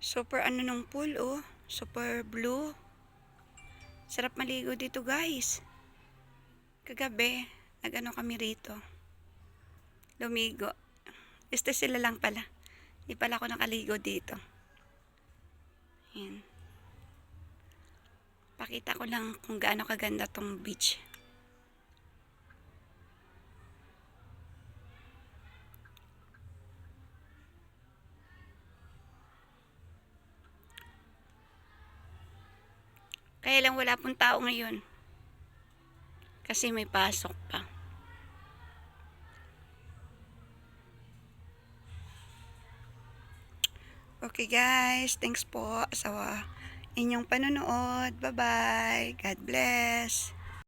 Super ano nung pool, oh. Super blue. Sarap maligo dito, guys. Kagabi, nag-ano kami rito. Lumigo. Sila lang pala. Di pala ako nakaligo dito. Yan. Pakita ko lang kung gaano kaganda tong beach. Kaya lang wala pong tao ngayon. Kasi may pasok pa. Okay guys, thanks po sa inyong panonood. Bye-bye. God bless.